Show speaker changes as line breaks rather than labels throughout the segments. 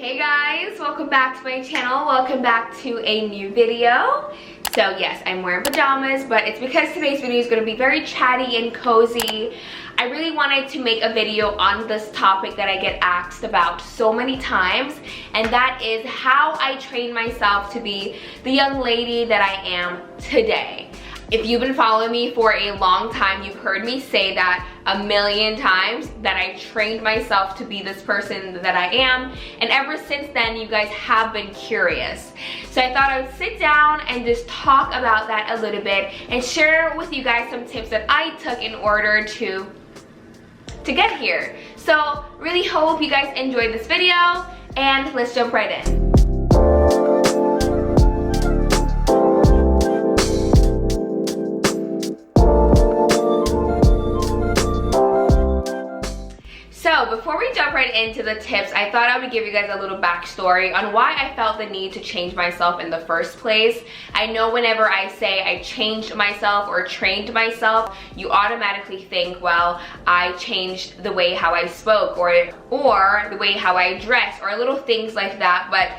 Hey guys, welcome back to my channel. Welcome back to a new video. So yes, I'm wearing pajamas, but it's because today's video is going to be very chatty and cozy. I really wanted to make a video on this topic that I get asked about so many times, and that is how I train myself to be the young lady that I am today. If you've been following me for a long time, you've heard me say that a million times, that I trained myself to be this person that I am, and ever since then you guys have been curious. So I thought I would sit down and just talk about that a little bit and share with you guys some tips that I took in order to get here. So really hope you guys enjoyed this video, and let's jump right in. So before we jump right into the tips, I thought I would give you guys a little backstory on why I felt the need to change myself in the first place. I know whenever I say I changed myself or trained myself, you automatically think, well, I changed the way how I spoke or the way how I dressed or little things like that, but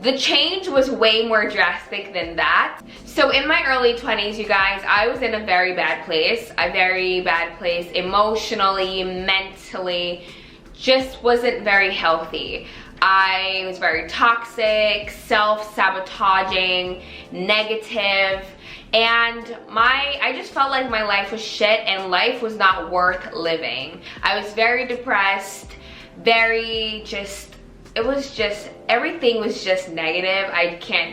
the change was way more drastic than that. So in my early 20s, you guys, I was in a very bad place emotionally, mentally, just wasn't very healthy. I was very toxic, self-sabotaging, negative, and I just felt like my life was shit and life was not worth living. I was very depressed, everything was just negative.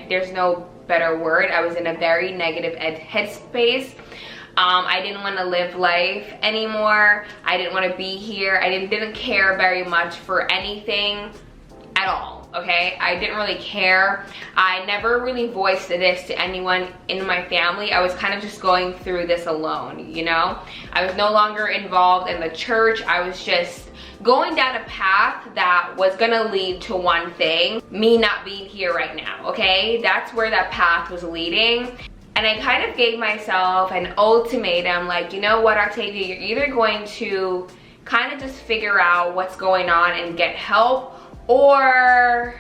There's no better word. I was in a very negative headspace. I didn't want to live life anymore. I didn't want to be here. I didn't care very much for anything at all, okay? I didn't really care. I never really voiced this to anyone in my family. I was kind of just going through this alone, you know? I was no longer involved in the church. I was just going down a path that was gonna lead to one thing, me not being here right now, okay? That's where that path was leading. And I kind of gave myself an ultimatum, like, you know what, Octavia, you're either going to kind of just figure out what's going on and get help, or...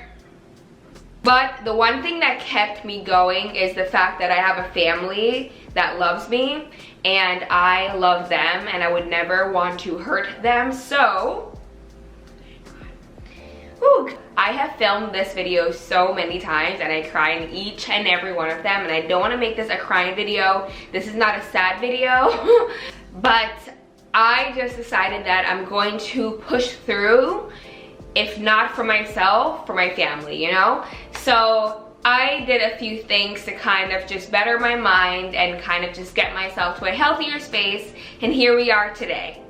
But the one thing that kept me going is the fact that I have a family that loves me, and I love them, and I would never want to hurt them. So, I have filmed this video so many times, and I cry in each and every one of them, and I don't want to make this a crying video. This is not a sad video, but I just decided that I'm going to push through, if not for myself, for my family, you know? So I did a few things to kind of just better my mind and kind of just get myself to a healthier space, and here we are today.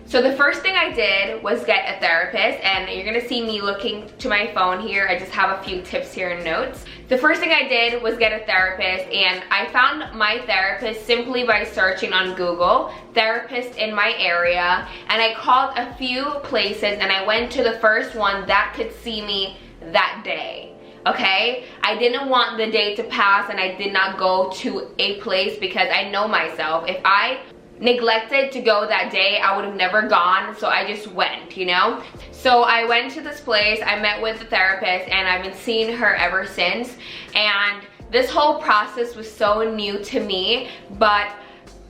So the first thing I did was get a therapist, and you're gonna see me looking to my phone here. I just have a few tips here and notes. The first thing I did was get a therapist, and I found my therapist simply by searching on Google, therapist in my area, and I called a few places, and I went to the first one that could see me that day. Okay, I didn't want the day to pass and I did not go to a place because I know myself. If I neglected to go that day, I would have never gone, so I just went, you know? So I went to this place, I met with the therapist, and I've been seeing her ever since, and this whole process was so new to me, but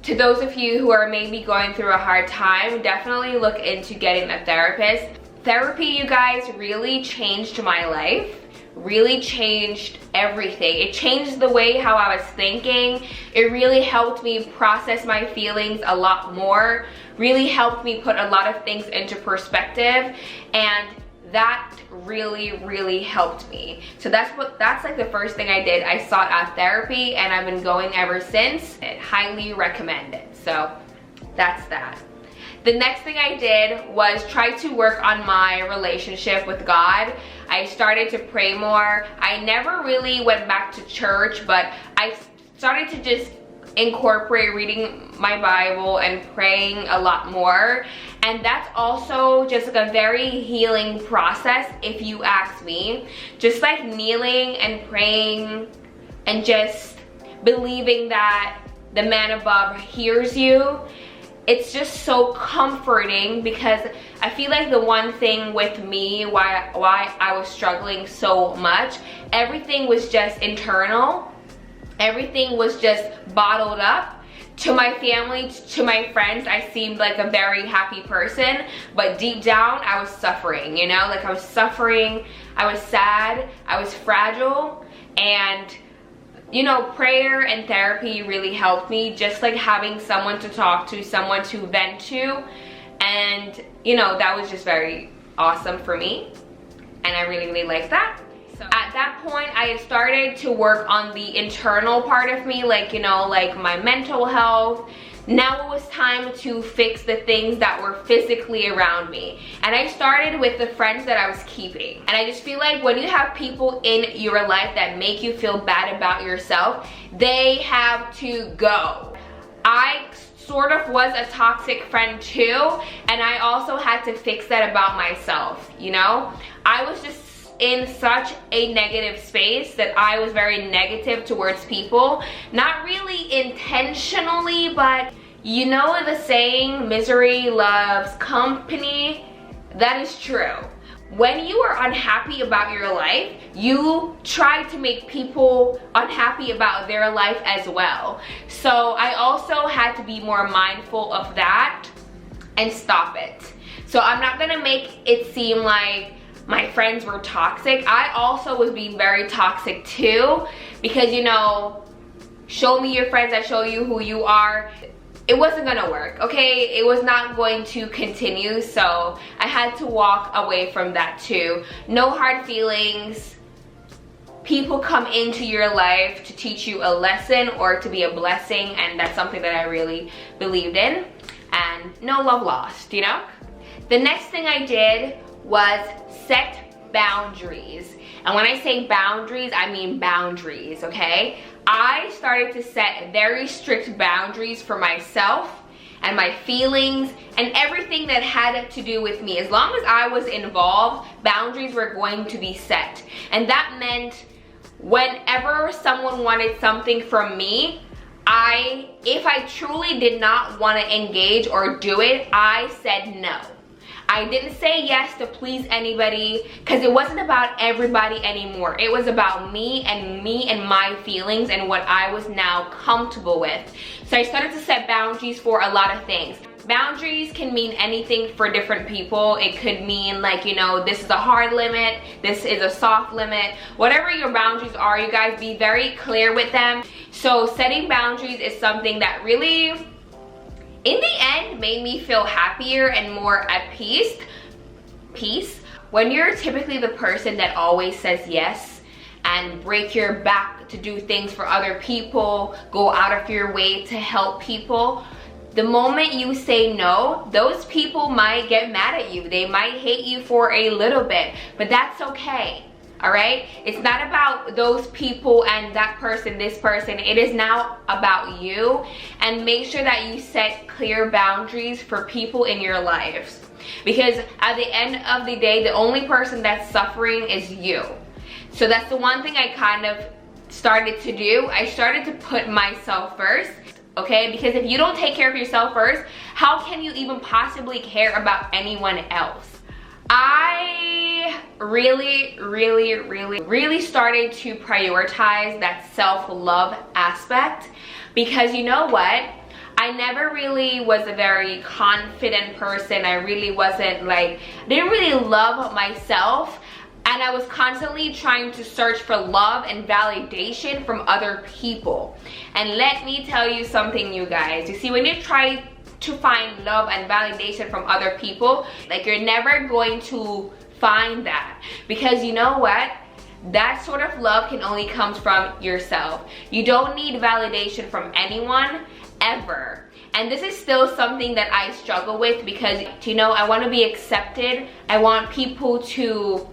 to those of you who are maybe going through a hard time, definitely look into getting a therapist. Therapy, you guys, really changed my life. Really changed everything. It changed the way how I was thinking. It really helped me process my feelings a lot more. Really helped me put a lot of things into perspective, and that really helped me. So that's like the first thing I did. I sought out therapy, and I've been going ever since. I highly recommend it. So that's that. The next thing I did was try to work on my relationship with God. I started to pray more. I never really went back to church, but I started to just incorporate reading my Bible and praying a lot more. And that's also just like a very healing process, if you ask me. Just like kneeling and praying and just believing that the man above hears you. it's just so comforting, because I feel like the one thing with me, why I was struggling so much, everything was just internal. Everything was just bottled up. To my family, to my friends, I seemed like a very happy person, but deep down, I was suffering, you know? Like, I was suffering, I was sad, I was fragile, and you know, prayer and therapy really helped me, just like having someone to talk to, someone to vent to, and you know, that was just very awesome for me, and I really liked that. So at that point, I had started to work on the internal part of me, like, you know, like my mental health. Now it was time to fix the things that were physically around me. And I started with the friends that I was keeping. And I just feel like when you have people in your life that make you feel bad about yourself, they have to go. I sort of was a toxic friend too, and I also had to fix that about myself, you know? I was just in such a negative space that I was very negative towards people. Not really intentionally, but you know the saying, misery loves company? That is true. When you are unhappy about your life, you try to make people unhappy about their life as well. So I also had to be more mindful of that and stop it. So I'm not gonna make it seem like my friends were toxic. I also was being very toxic too, because you know, show me your friends, I show you who you are. It wasn't gonna work, okay? It was not going to continue, so I had to walk away from that too. No hard feelings. People come into your life to teach you a lesson or to be a blessing, and that's something that I really believed in. And no love lost, you know? The next thing I did was set boundaries. And when I say boundaries, I mean boundaries, okay? I started to set very strict boundaries for myself and my feelings and everything that had to do with me. As long as I was involved, boundaries were going to be set. And that meant whenever someone wanted something from me, if I truly did not want to engage or do it, I said no. I didn't say yes to please anybody, because it wasn't about everybody anymore. It was about me and my feelings and what I was now comfortable with. So I started to set boundaries for a lot of things. Boundaries can mean anything for different people. It could mean like, you know, this is a hard limit, this is a soft limit. Whatever your boundaries are, you guys be very clear with them. So setting boundaries is something that really, in the end, made me feel happier and more at peace. When you're typically the person that always says yes and break your back to do things for other people, go out of your way to help people, the moment you say no, those people might get mad at you. They might hate you for a little bit, but that's okay. All right, it's not about those people and that person, this person. It is now about you. And make sure that you set clear boundaries for people in your lives, because at the end of the day, the only person that's suffering is you. So that's the one thing I kind of started to do. I started to put myself first, okay? Because if you don't take care of yourself first, how can you even possibly care about anyone else? I really started to prioritize that self-love aspect, because you know what? I never really was a very confident person. I really wasn't like, didn't really love myself, and I was constantly trying to search for love and validation from other people. And let me tell you something, you guys. You see, when you try to find love and validation from other people, like, you're never going to find that, because you know what? That sort of love can only come from yourself. You don't need validation from anyone ever. And this is still something that I struggle with, because you know, I want to be accepted. I want people to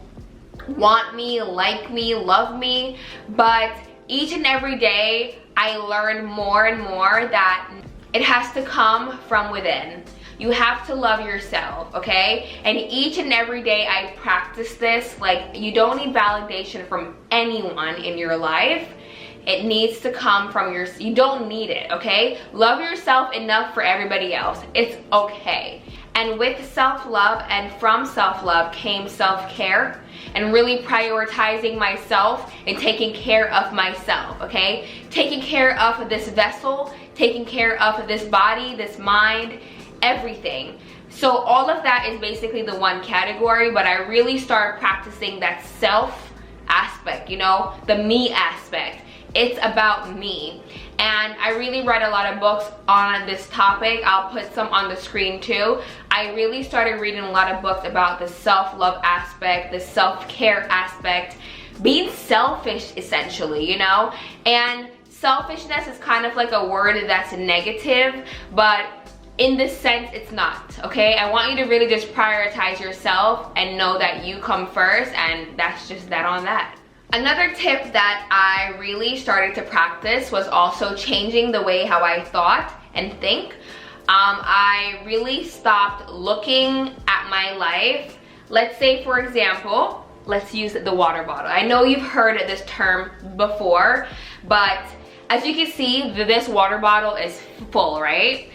want me, like me, love me, but each and every day I learn more and more that it has to come from within. You have to love yourself, okay? And each and every day I practice this. Like, you don't need validation from anyone in your life. It needs to come from you don't need it, okay? Love yourself enough for everybody else. It's okay. And with self-love and from self-love came self-care and really prioritizing myself and taking care of myself, okay? Taking care of this vessel, taking care of this body, this mind, everything. So all of that is basically the one category, but I really started practicing that self aspect, you know, the me aspect. It's about me. And I really read a lot of books on this topic. I'll put some on the screen too. I really started reading a lot of books about the self-love aspect, the self-care aspect, being selfish essentially, you know? And selfishness is kind of like a word that's negative, but in this sense, it's not, okay? I want you to really just prioritize yourself and know that you come first, and that's just that on that. Another tip that I really started to practice was also changing the way how I thought and think. I really stopped looking at my life. Let's say, for example, let's use the water bottle. I know you've heard this term before, but as you can see, this water bottle is full, right?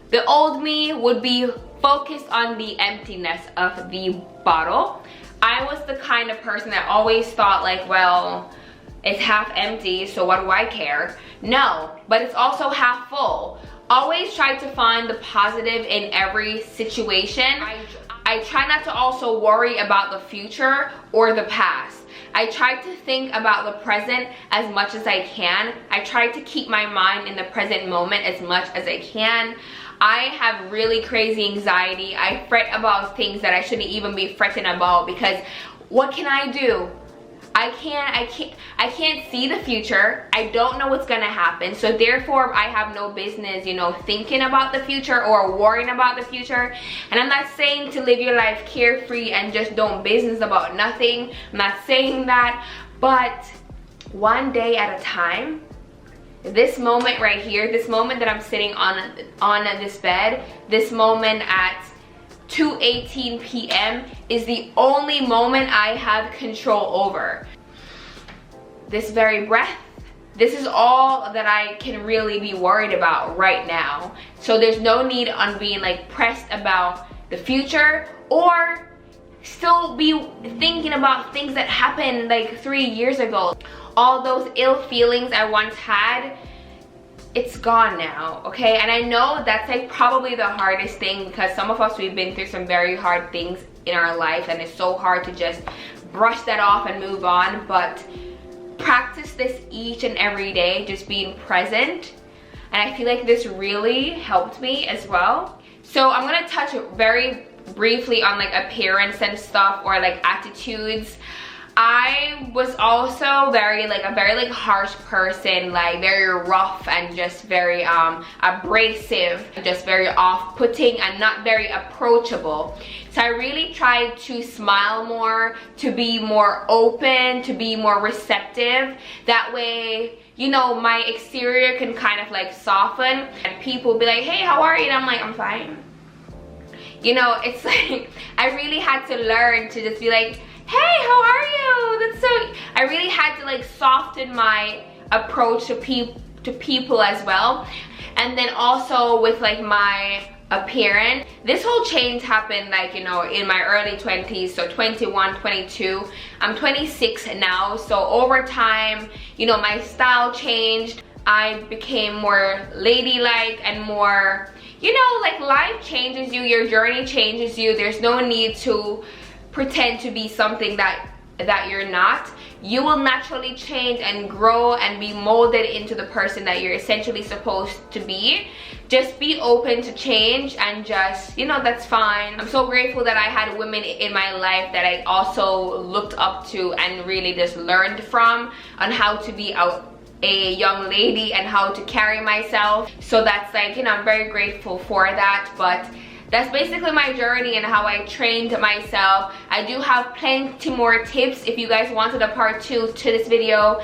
The old me would be focused on the emptiness of the bottle. I was the kind of person that always thought like, well, it's half empty, so what do I care? No, but it's also half full. Always try to find the positive in every situation. I try not to also worry about the future or the past. I try to think about the present as much as I can. I try to keep my mind in the present moment as much as I can. I have really crazy anxiety. I fret about things that I shouldn't even be fretting about, because what can I do? I can't see the future. I don't know what's gonna happen. So therefore, I have no business, you know, thinking about the future or worrying about the future. And I'm not saying to live your life carefree and just don't business about nothing. I'm not saying that, but one day at a time. This moment right here, this moment that I'm sitting on this bed, this moment at 2:18 p.m. is the only moment I have control over. This very breath, this is all that I can really be worried about right now. So there's no need on being like pressed about the future or still be thinking about things that happened like 3 years ago. All those ill feelings I once had, it's gone now, okay? And I know that's like probably the hardest thing, because some of us, we've been through some very hard things in our life, and it's so hard to just brush that off and move on. But practice this each and every day, just being present. And I feel like this really helped me as well. So I'm gonna touch very briefly on like appearance and stuff, or like attitudes. I was also a very harsh person, like very rough and just very abrasive, just very off-putting and not very approachable. So I really tried to smile more, to be more open, to be more receptive. That way, you know, my exterior can kind of like soften, and people be like, hey, how are you? And I'm like, I'm fine. You know, it's like I really had to learn to just be like, hey, how are you? That's so, I really had to like soften my approach to people as well. And then also with like my appearance, this whole change happened like, you know, in my early 20s, so 21, 22. I'm 26 now, so over time, you know, my style changed. I became more ladylike and more, you know, like life changes you, your journey changes you. There's no need to pretend to be something that you're not. You will naturally change and grow and be molded into the person that you're essentially supposed to be. Just be open to change, and just, you know, that's fine. I'm so grateful that I had women in my life that I also looked up to and really just learned from on how to be a young lady and how to carry myself. So that's like, you know, I'm very grateful for that. But that's basically my journey and how I trained myself. I do have plenty more tips if you guys wanted a part 2 to this video.